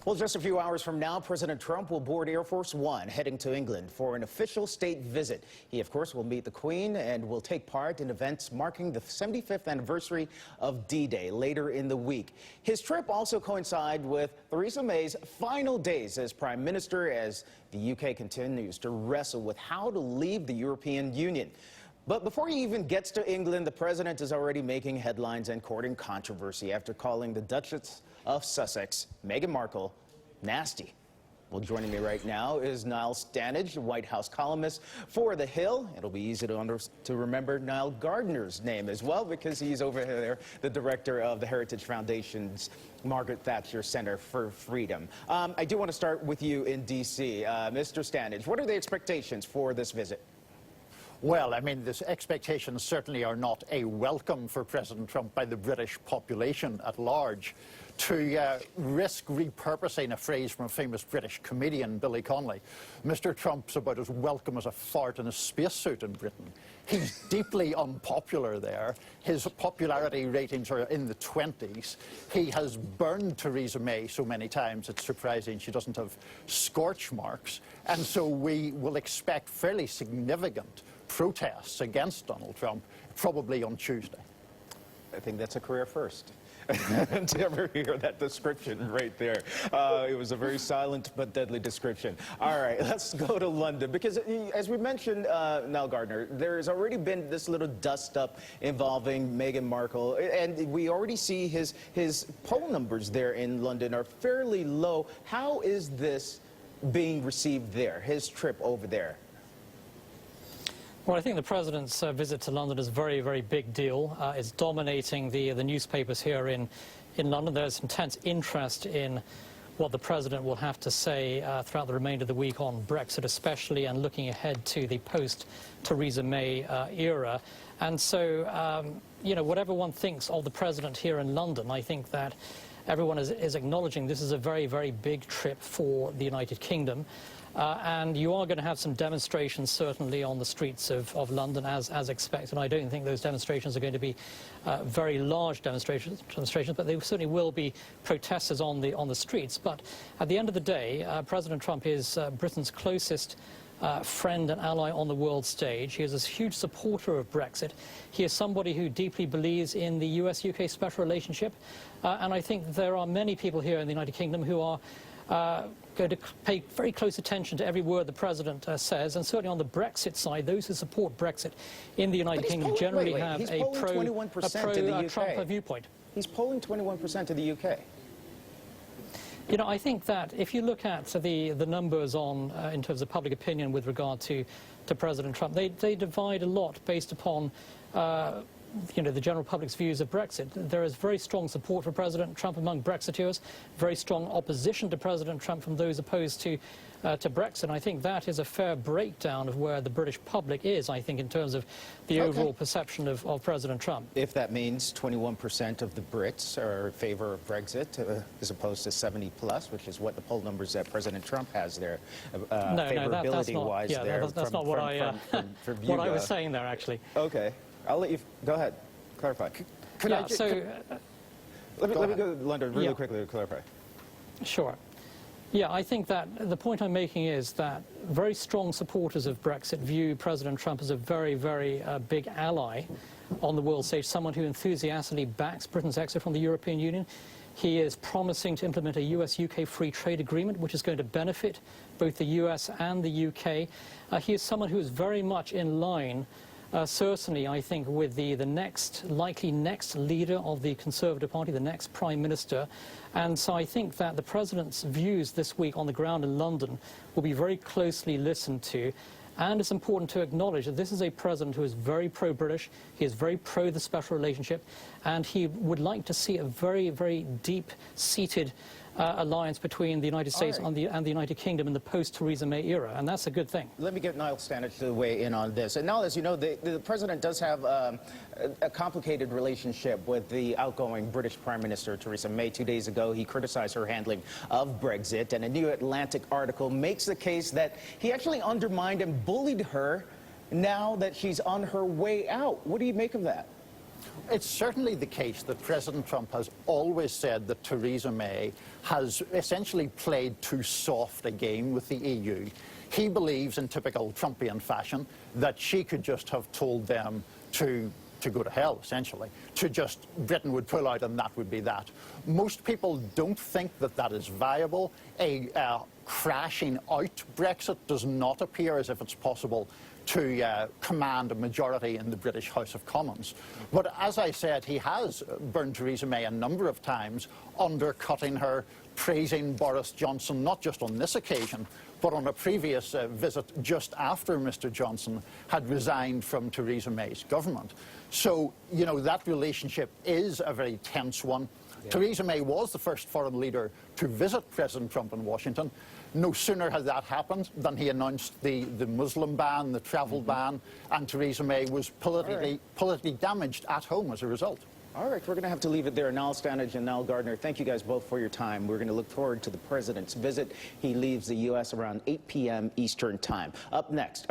Well, just a few hours from now, President Trump will board Air Force One, heading to England for an official state visit. He, of course, will meet the Queen and will take part in events marking the 75th anniversary of D-Day later in the week. His trip also coincides with Theresa May's final days as Prime Minister, as the U.K. continues to wrestle with how to leave the European Union. But before he even gets to England, the president is already making headlines and courting controversy after calling the Duchess of Sussex, Meghan Markle, nasty. Well, joining me right now is Nile Gardiner, the White House columnist for The Hill. It'll be easy to remember Nile Gardiner's name as well, because he's over there, the director of the Heritage Foundation's Margaret Thatcher Center for Freedom. I do want to start with you in D.C. Mr. Standage, what are the expectations for this visit? Well, I mean, the expectations certainly are not a welcome for President Trump by the British population at large. To risk repurposing a phrase from a famous British comedian, Billy Connolly, Mr. Trump's about as welcome as a fart in a spacesuit in Britain. He's deeply unpopular there. His popularity ratings are in the 20s. He has burned Theresa May so many times, it's surprising she doesn't have scorch marks. And so we will expect fairly significant protests against Donald Trump, probably on Tuesday. I think that's a career first. To ever hear that description right there. It was a very silent but deadly description. All right, let's go to London, because as we mentioned, Nile Gardiner, there's already been this little dust-up involving Meghan Markle, and we already see his poll numbers there in London are fairly low. How is this being received there, his trip over there? Well, I think the president's visit to London is a very, very big deal. It's dominating the newspapers here in London. There's intense interest in what the president will have to say throughout the remainder of the week on Brexit especially, and looking ahead to the post-Theresa May era. And so, you know, whatever one thinks of the president here in London, I think that everyone is acknowledging this is a very, very big trip for the United Kingdom. And you are going to have some demonstrations, certainly, on the streets of London, as expected. I don't think those demonstrations are going to be very large demonstrations, but there certainly will be protesters on the streets. But at the end of the day, President Trump is Britain's closest friend and ally on the world stage. He is a huge supporter of Brexit. He is somebody who deeply believes in the U.S.-UK special relationship. And I think there are many people here in the United Kingdom who are going to pay very close attention to every word the president says, and certainly on the Brexit side, those who support Brexit in the United Kingdom generally have a pro-Trump viewpoint. He's polling 21% to the UK. You know, I think that if you look at the numbers on in terms of public opinion with regard to President Trump, they divide a lot based upon you know, the general public's views of Brexit. There is very strong support for President Trump among Brexiteers, very strong opposition to President Trump from those opposed to Brexit. And I think that is a fair breakdown of where the British public is, I think, in terms of the overall perception of President Trump. If that means 21% of the Brits are in favor of Brexit, as opposed to 70+, which is what the poll numbers that President Trump has there, favorability-wise, that's not what I was saying there, actually. Okay. I'll let you go ahead. Clarify. Let me go to London really quickly to clarify. Sure. Yeah, I think that the point I'm making is that very strong supporters of Brexit view President Trump as a very, very big ally on the world stage, someone who enthusiastically backs Britain's exit from the European Union. He is promising to implement a U.S.-UK free trade agreement, which is going to benefit both the U.S. and the U.K. He is someone who is very much in line certainly, I think, with the likely next leader of the Conservative Party, the next Prime Minister. And so I think that the President's views this week on the ground in London will be very closely listened to. And it's important to acknowledge that this is a president who is very pro-British, he is very pro the special relationship, and he would like to see a very, very deep-seated alliance between the United States and the United Kingdom in the post-Theresa May era, and that's a good thing. Let me get Nile Standage to weigh in on this. And now, as you know, the president does have a complicated relationship with the outgoing British Prime Minister, Theresa May. 2 days ago, he criticized her handling of Brexit, and a New Atlantic article makes the case that he actually undermined and bullied her now that she's on her way out. What do you make of that? It's certainly the case that President Trump has always said that Theresa May has essentially played too soft a game with the EU. He believes, in typical Trumpian fashion, that she could just have told them to go to hell, essentially, to just Britain would pull out and that would be that. Most people don't think that that is viable. A crashing out Brexit does not appear as if it's possible to command a majority in the British House of Commons. But as I said, he has burned Theresa May a number of times, undercutting her, praising Boris Johnson, not just on this occasion, but on a previous visit just after Mr. Johnson had resigned from Theresa May's government. So, you know, that relationship is a very tense one. Yeah. Theresa May was the first foreign leader to visit President Trump in Washington. No sooner had that happened than he announced the Muslim ban, the travel ban, and Theresa May was politically damaged at home as a result. All right, we're going to have to leave it there. Nile Gardiner and Nile Gardiner, thank you guys both for your time. We're going to look forward to the president's visit. He leaves the U.S. around 8 p.m. Eastern Time. Up next.